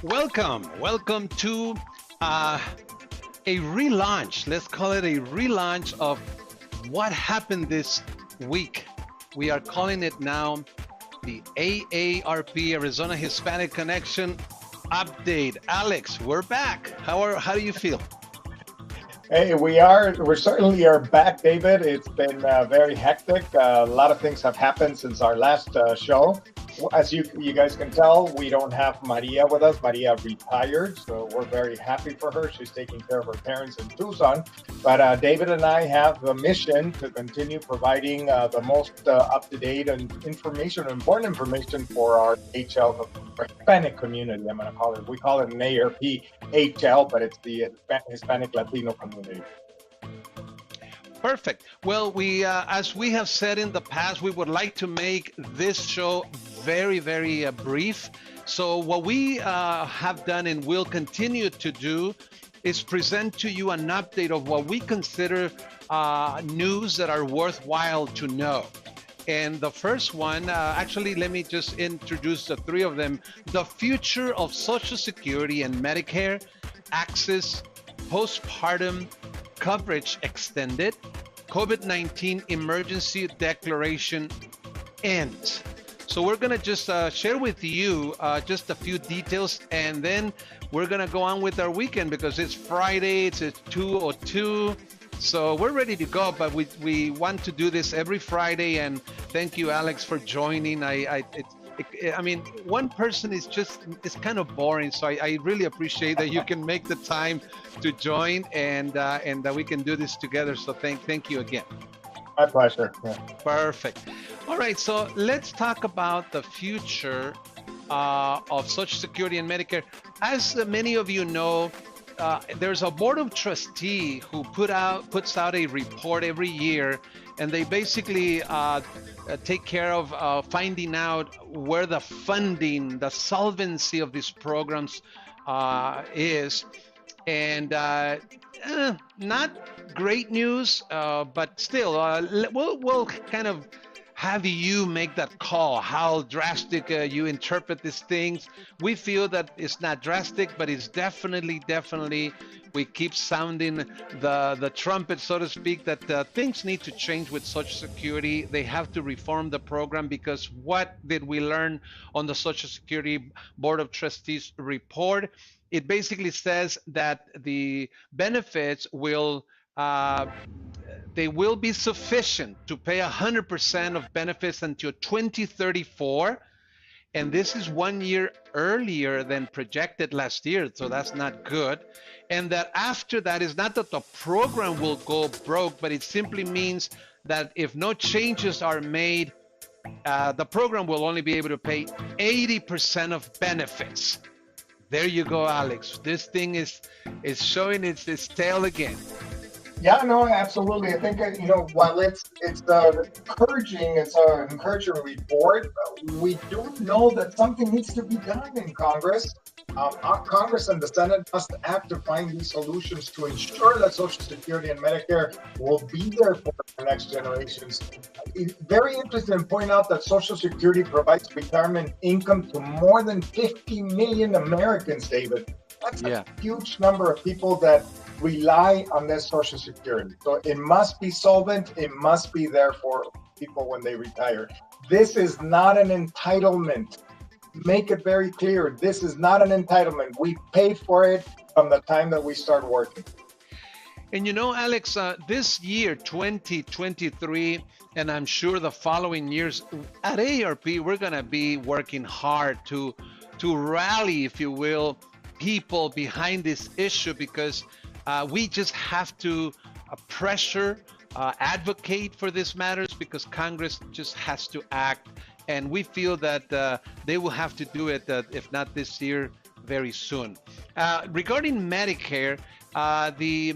Welcome to a relaunch. Let's call it a relaunch of what happened this week. We are calling it now the AARP, Arizona Hispanic Connection update. Alex, we're back. How do you feel? Hey, we certainly are back, David. It's been very hectic. A lot of things have happened since our last show. As you guys can tell, we don't have Maria with us. Maria retired, so we're very happy for her. She's taking care of her parents in Tucson. But David and I have the mission to continue providing the most up-to-date and important information for our HL, Hispanic community, I'm going to call it. We call it an AARP HL, but it's the Hispanic Latino community. Perfect. Well, as we have said in the past, we would like to make this show very, very brief. So what we have done and will continue to do is present to you an update of what we consider news that are worthwhile to know. And the first one, actually, let me just introduce the three of them. The future of Social Security and Medicare, access, postpartum coverage extended, COVID-19 emergency declaration ends. So we're gonna just share with you just a few details, and then we're gonna go on with our weekend because it's Friday, it's 2:02. So we're ready to go, but we want to do this every Friday, and thank you, Alex, for joining. I mean, one person is kind of boring, so I really appreciate that you can make the time to join and that we can do this together. So thank you again. My pleasure. Yeah. Perfect. All right, so let's talk about the future of Social Security and Medicare. As many of you know, there's a board of trustees who puts out a report every year, and they basically take care of finding out where the funding, the solvency of these programs is. And not great news, but still, we'll kind of have you make that call, how drastic you interpret these things. We feel that it's not drastic, but it's definitely, we keep sounding the trumpet, so to speak, that things need to change with Social Security. They have to reform the program, because what did we learn on the Social Security Board of Trustees report? It basically says that the benefits will be sufficient to pay 100% of benefits until 2034. And this is 1 year earlier than projected last year, so that's not good. And that after that, is not that the program will go broke, but it simply means that if no changes are made, the program will only be able to pay 80% of benefits. There you go, Alex. This thing is showing its tail again. Yeah, no, absolutely. I think, while it's encouraging, it's an encouraging report, we do know that something needs to be done in Congress. Congress and the Senate must act to find these solutions to ensure that Social Security and Medicare will be there for the next generations. It's very interesting to point out that Social Security provides retirement income to more than 50 million Americans, David. That's a huge number of people that rely on this Social Security. So it must be solvent. It must be there for people when they retire. This is not an entitlement. Make it very clear. This is not an entitlement. We pay for it from the time that we start working. And Alex, this year, 2023, and I'm sure the following years, at AARP, we're going to be working hard to rally, if you will, people behind this issue, because we just have to pressure, advocate for these matters, because Congress just has to act. And we feel that they will have to do it, if not this year, very soon. Regarding Medicare, the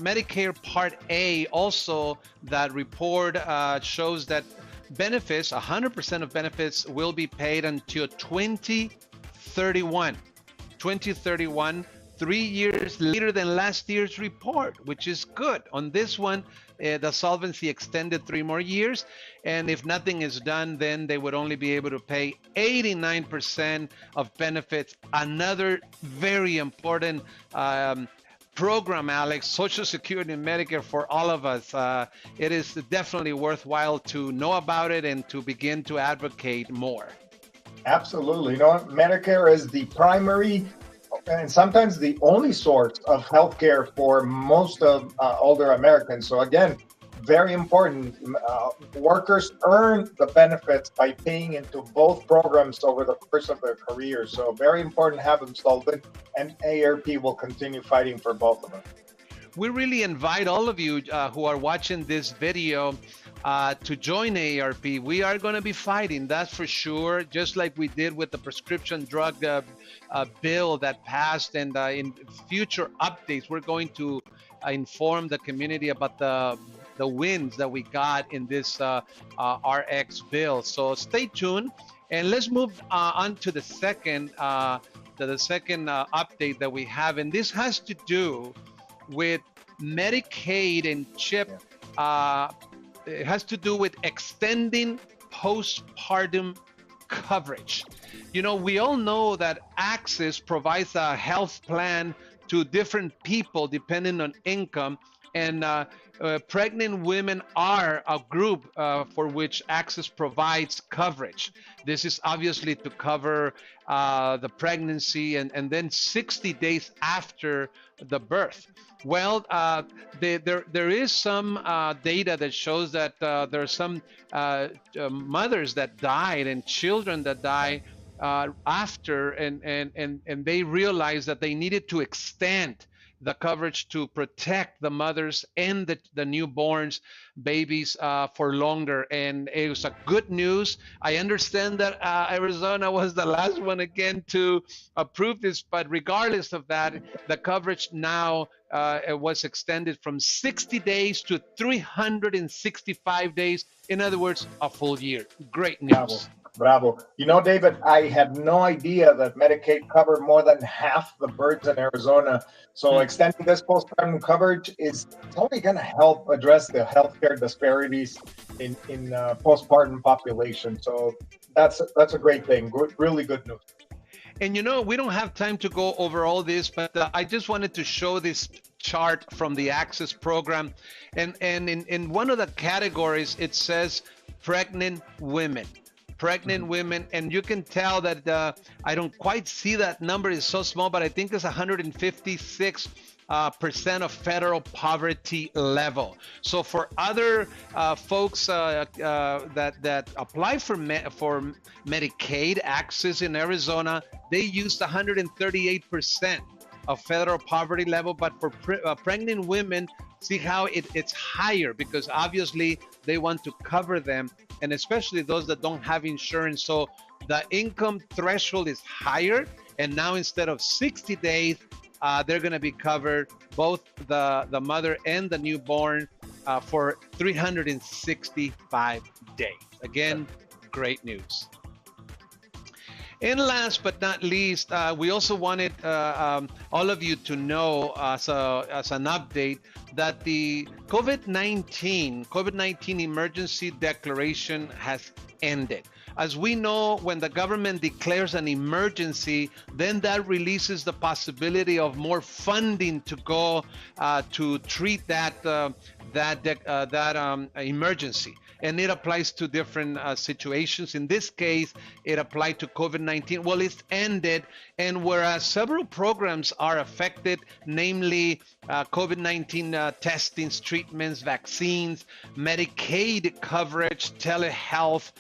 Medicare Part A, also that report shows that benefits, 100% of benefits will be paid until 2031. 3 years later than last year's report, which is good. On this one, the solvency extended 3 more years, and if nothing is done, then they would only be able to pay 89% of benefits. Another very important program, Alex, Social Security and Medicare for all of us. It is definitely worthwhile to know about it and to begin to advocate more. Absolutely. You know what? Medicare is the primary and sometimes the only source of healthcare for most of older Americans. So again, very important. Workers earn the benefits by paying into both programs over the course of their career. So very important to have them solvent, and AARP will continue fighting for both of them. We really invite all of you who are watching this video to join AARP. We are going to be fighting, that's for sure, just like we did with the prescription drug bill that passed. And in future updates, we're going to inform the community about the wins that we got in this RX bill. So stay tuned, and let's move on to the second update that we have, and this has to do with Medicaid and CHIP. It has to do with extending postpartum coverage. You know, we all know that AHCCCS provides a health plan to different people depending on income, and pregnant women are a group for which AHCCCS provides coverage. This is obviously to cover the pregnancy and then 60 days after the birth. Well, there is some data that shows that there are some mothers that died and children that die after, and they realized that they needed to extend the coverage to protect the mothers and the newborns, babies for longer. And it was a good news. I understand that Arizona was the last one again to approve this, but regardless of that, the coverage now it was extended from 60 days to 365 days. In other words, a full year. Great news. Bravo. You know, David, I had no idea that Medicaid covered more than half the births in Arizona. So extending this postpartum coverage is only going to help address the healthcare disparities in postpartum population. So that's a great thing. Really good news. And you know, we don't have time to go over all this, but I just wanted to show this chart from the AHCCCS program. And in one of the categories, it says pregnant women. And you can tell that I don't quite see that number is so small, but I think it's 156% of federal poverty level. So for other folks that apply for Medicaid access in Arizona, they used 138% of federal poverty level, but for pregnant women, see how it's higher, because obviously they want to cover them, and especially those that don't have insurance. So the income threshold is higher, and now instead of 60 days, they're going to be covered, both the mother and the newborn, for 365 days. Again, great news. And last but not least, we also wanted all of you to know as an update that the COVID-19 emergency declaration has ended. As we know, when the government declares an emergency, then that releases the possibility of more funding to go to treat that emergency. And it applies to different situations. In this case, it applied to COVID-19. Well, it's ended, and whereas several programs are affected, namely COVID-19 testings, treatments, vaccines, Medicaid coverage, telehealth,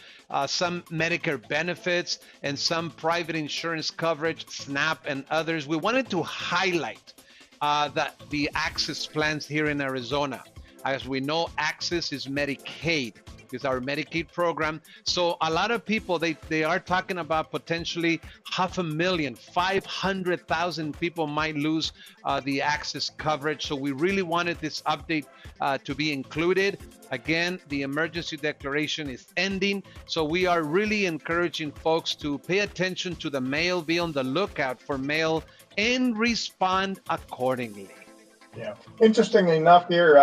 some Medicare benefits, and some private insurance coverage, SNAP and others, we wanted to highlight the AHCCCS plans here in Arizona. As we know, AHCCCS is Medicaid. It's our Medicaid program. So a lot of people, they are talking about potentially 500,000, 500,000 people might lose the AHCCCS coverage. So we really wanted this update to be included. Again, the emergency declaration is ending. So we are really encouraging folks to pay attention to the mail, be on the lookout for mail and respond accordingly. Yeah. Interestingly enough, here,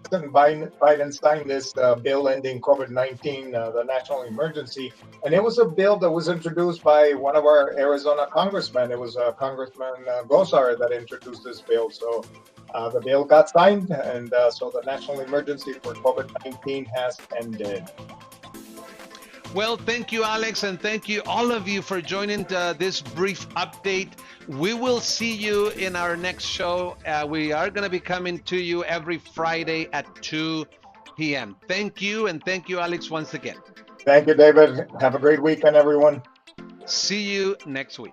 President Biden signed this bill ending COVID-19, the national emergency, and it was a bill that was introduced by one of our Arizona congressmen. It was Congressman Gosar that introduced this bill. So the bill got signed, and so the national emergency for COVID-19 has ended. Well, thank you, Alex, and thank you all of you for joining this brief update. We will see you in our next show. We are going to be coming to you every Friday at 2 p.m. Thank you, and thank you, Alex, once again. Thank you, David. Have a great weekend, everyone. See you next week.